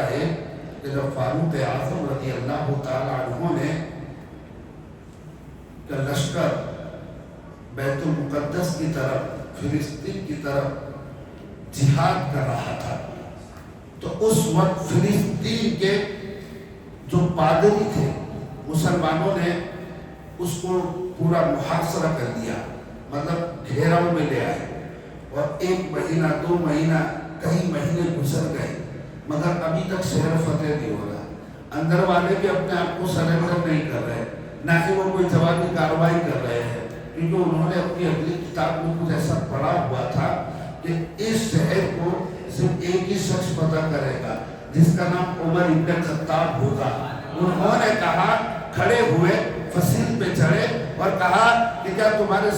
ہے کہ جب فاروق اعظم رضی اللہ تعالیٰ عنہ نے کہ لشکر بیت المقدس کی طرف فلسطین کی طرف جہاد کر رہا تھا، تو اس وقت فلسطین کے جو پادری تھے مسلمانوں نے اس کو پورا محاصرہ کر دیا، مطلب گھیراؤ میں لے آئے، اور 1 مہینہ 2 مہینہ کئی مہینے گزر گئے مگر ابھی تک شہر فتح نہیں ہو رہا۔ اندر والے بھی اپنے آپ کو سرنڈر نہیں کر رہے، نہ ہی وہ کوئی جوابی کارروائی کر رہے ہیں، کیونکہ انہوں نے اپنی اگلی کتاب میں کچھ ایسا پڑھا ہوا تھا کہ اس شہر کو صرف ایک ہی شخص فتح کرے گا جس کا نام عمر ابن خطاب ہوگا۔ انہوں نے کہا، کھڑے ہوئے فصیل پہ چڑھے اور کہا کہ کیا تمہارا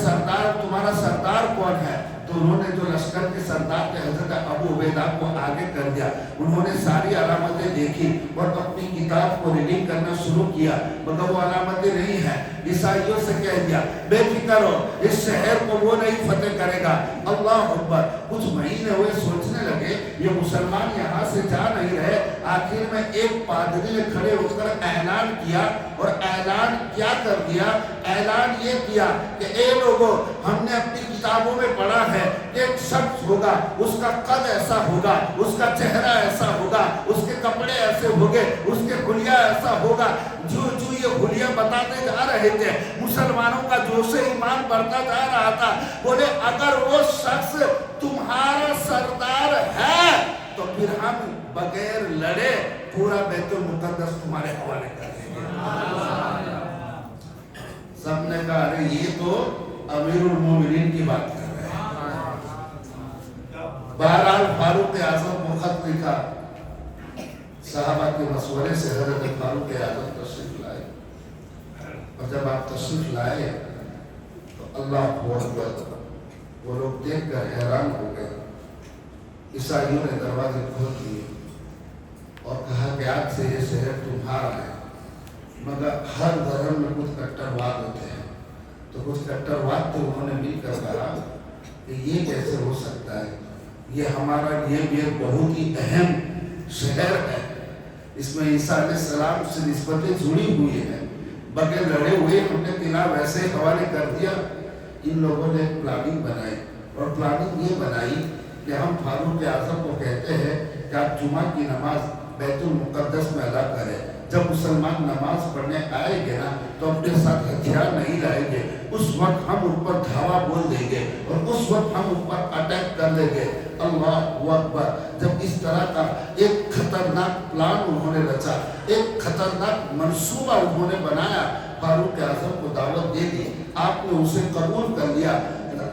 سردار کون ہے؟ تو انہوں نے جو لشکر کے سردار تھے حضرت ابو عبیدہ کو آگے کر دیا۔ انہوں نے ساری علامتیں دیکھی اور اپنی کتاب کو ریڈنگ کرنا شروع کیا، مگر وہ علامتیں نہیں ہیں۔ عیسائیوں سے کہہ دیا بے فکر ہو، اس شہر کو وہ نہیں فتح کرے گا۔ اللہ اکبر۔ کچھ مہینے ہوئے، سوچنے لگے یہ مسلمان یہاں سے جا نہیں رہے۔ آخر میں ایک پادری نے کھڑے ہو کر اعلان کیا، اور اعلان کیا کر دیا؟ اعلان یہ کیا کہ اے لوگوں، ہم نے اپنی کتابوں میں پڑھا ہے کہ ایک شخص ہوگا، اس کا قد ایسا ہوگا، اس کا چہرہ ایسا ہوگا، اس کے کپڑے ایسے ہوگے، اس کے حلیہ ایسا ہوگا۔ جو یہ حلیہ بتاتے جا رہے تھے، مسلمانوں کا جوش ایمان بڑھتا جا رہا تھا۔ بولے اگر وہ شخص تمہارا سردار ہے تو پھر ہم بغیر لڑے پورا بیت المقدس تمہارے حوالے کر دیں گے۔ سب نے کہا ارے یہ تو امیر المومنین کی بات کر رہے ہیں۔ بہرحال فاروق اعظم کو خط لکھا، صحابہ کے مشورے سے حضرت فاروق اعظم تشریف لائے، اور جب آپ تشریف لائے تو اللہ اکبر، وہ لوگ دیکھ کر حیران ہو گئے۔ عیسائیوں نے دروازے کھول دیے اور کہا کہ آج سے یہ شہر تمہارا ہے، مگر ہر دھرم میں کچھ کٹرواد ہوتے ہیں، تو کچھ کٹرواد تو انہوں نے مل کر کہا کہ یہ کیسے ہو سکتا ہے، یہ ہمارا لیے بھی ایک بہت ہی اہم شہر ہے، اس میں عیسیٰ علیہ السلام سے نسبتیں جڑی ہوئی ہیں، بغیر لڑے ہوئے ہم نے قلعہ ویسے حوالے کر دیا۔ ان لوگوں نے ایک پلاننگ بنائی، اور پلاننگ یہ بنائی کہ ہم فاروق اعظم کو کہتے ہیں کہ آپ جمعہ کی نماز بیت المقدس میں ادا کریں، جب مسلمان نماز پڑھنے آئیں گے نا تو اپنے ساتھ ہتھیار نہیں لائیں گے، اس وقت ہم ان پر دھاوا بول دیں گے اور اس وقت ہم ان پر اٹیک کر دیں گے۔ اللہ اکبر۔ جب اس طرح کا ایک خطرناک پلان انہوں نے رچا، ایک خطرناک منصوبہ انہوں نے بنایا، فاروق اعظم کو دعوت دے دی، آپ نے اسے قبول کر لیا۔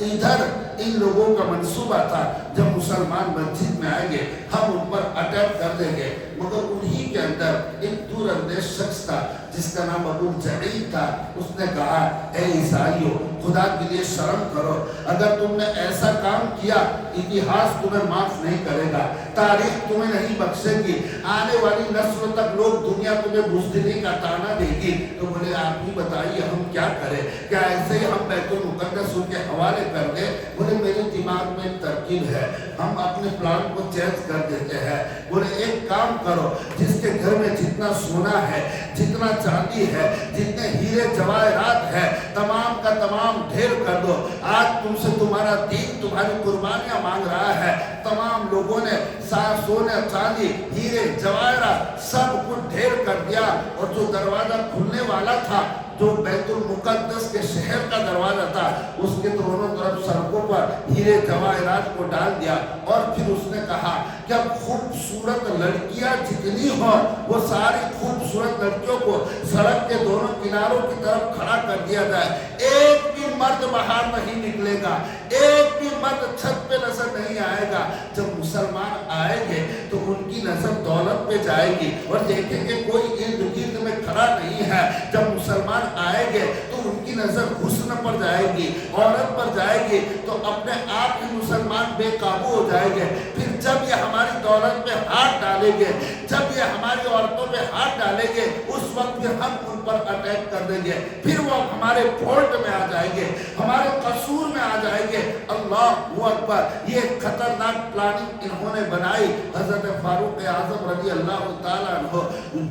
ادھر ان لوگوں کا منصوبہ تھا جب مسلمان مسجد میں آئیں گے ہم ان پر اٹیک کر دیں گے، مگر انہی کے اندر ایک دور اندیش شخص تھا جس کا نام ابو جعید تھا۔ اس نے کہا اے عیسائیوں، خدا کے لیے شرم کرو، اگر تم نے ایسا کام کیا اتہاس تمہیں معاف نہیں کرے گا، تاریخ تمہیں نہیں بخشے گی، آنے والی نسل تک لوگ دنیا تمہیں بزدلی کا طعنہ دے گی۔ تو بولے آپ ہی بتائیے ہم کیا کریں، کیا ایسے ہی ہم بیت المقدس ان کے حوالے کر دیں؟ بولے میرے دماغ میں ایک ترکیب ہے، ہم اپنے پلان کو چینج کر دیتے ہیں۔ بولے ایک کام کرو، جس کے گھر میں جتنا سونا ہے، جتنا چاندی ہے، جتنے ہیرے جواہرات ہے، تمام کا تمام ڈھیر کر دو۔ آج تم سے تمہارا دین تمہاری قربانیاں مانگ رہا ہے۔ تمام لوگوں نے سونے چاندی ہیرے جواہرات سب کچھ ڈھیر کر دیا، اور جو دروازہ کھلنے والا تھا، جو بیت المقدس کے شہر کا دروازہ تھا، اس کے دونوں طرف سڑکوں پر ہیرے جواہرات کو ڈال دیا، اور پھر اس نے کہا کہ اب خوبصورت لڑکیاں جتنی ہوں وہ ساری خوبصورت لڑکیوں کو سڑک کے دونوں کناروں کی طرف کھڑا کر دیا جائے، ایک بھی مرد باہر نہیں نکلے گا، ایک بھی مرد چھت پہ نظر نہیں آئے گا۔ جب مسلمان آئیں گے تو ان کی نظر دولت پہ جائے گی اور دیکھیں گے کوئی ارد گرد میں کھڑا نہیں ہے۔ جب مسلمان آئیں گے تو ان کی نظر حسن پر جائے گی، عورت پر جائے گی، تو اپنے آپ ہی مسلمان بے قابو ہو جائیں گے۔ پھر جب یہ ہماری دولت پہ ہاتھ ڈالیں گے، جب یہ ہماری عورتوں پہ ہاتھ ڈالیں گے، اس وقت پھر ہم ان پر اٹیک کر دیں گے، پھر وہ ہمارے فولٹ میں آ جائیں گے، ہمارے قصور میں آ جائیں گے۔ اللہ اکبر، یہ خطرناک پلاننگ انہوں نے بنائی۔ حضرت فاروق اعظم رضی اللہ تعالیٰ عنہ،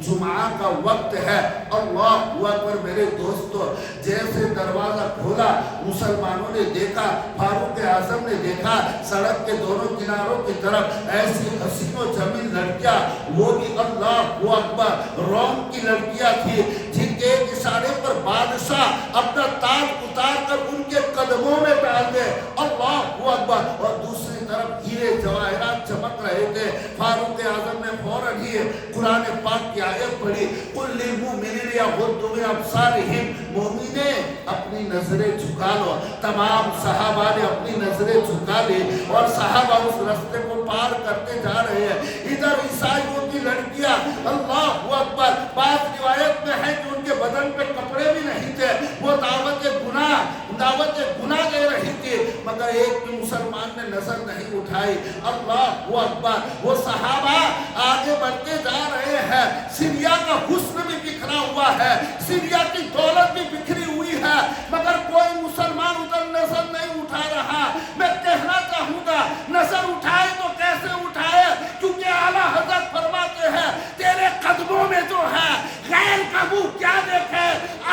جمعہ کا وقت ہے، اللہ اکبر میرے دوستو، جیسے دروازہ کھولا مسلمانوں نے دیکھا، فاروق اعظم نے دیکھا، سڑک کے دونوں کناروں کی طرف ایسی حسین و جمیل لڑکیاں، وہ بھی اللہ اکبر روم کی لڑکیاں تھی، جن کے ایک اشارے پر بادشاہ اپنا تاج اتار کر ان کے قدموں میں ڈال دے، اللہ اکبر، اور دوسری طرف ہیرے جواہرات چمک رہے تھے۔ فاروق اعظم نے فوراً ہی قرآن پاک کی آیت پڑھی، قل للمؤمنین یغضوا من ابصارہم، مومنین اپنی نظریں جھکا لو۔ تمام صحابہ نے اپنی نظریں جھکا لی اور صحابہ اس رستے کو پار کرتے جا رہے ہیں۔ ادھر عیسائیوں کی لڑکیاں، اللہ اکبر، بعض روایت میں ہے کہ ان کے بدن پہ کپڑے بھی نہیں تھے، وہ دعوت گناہ دے رہی تھی، مگر ایک بھی مسلمان نے نظر نہیں اٹھائی۔ اللہ اکبر، وہ صحابہ آگے بڑھتے جا رہے ہیں، سیریا کا حسن بھی بکھرا ہوا ہے، سیریا کی دولت بھی بکھری ہوئی ہے، مگر کوئی مسلمان ادھر نظر نہیں اٹھا رہا۔ میں کہنا چاہوں گا، نظر اٹھائے تو کیسے اٹھائے، کیونکہ اعلیٰ حضرت فرماتے ہیں تیرے قدموں میں جو ہے غیر کا منہ کیا دیکھے،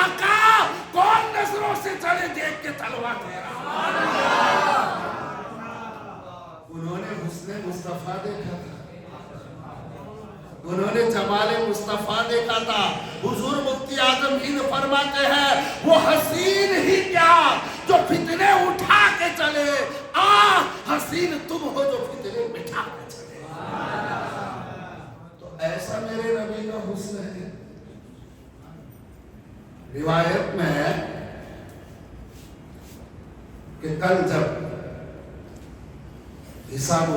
آقا کون نظروں سے چلے دیکھ کے تلوا دے رہا۔ انہوں نے حسن مصطفیٰ دیکھا تھا، انہوں نے جمال مصطفیٰ دیکھا تھا۔ حضور مفتی اعظم ہند فرماتے ہیں وہ حسین ہی کیا جو فتنے اٹھا کے چلے، حسین تم ہو جو فتنے بٹھا کے چلے۔ تو ایسا میرے نبی کا حسن ہے۔ روایت میں ہے کہ کل جب حساب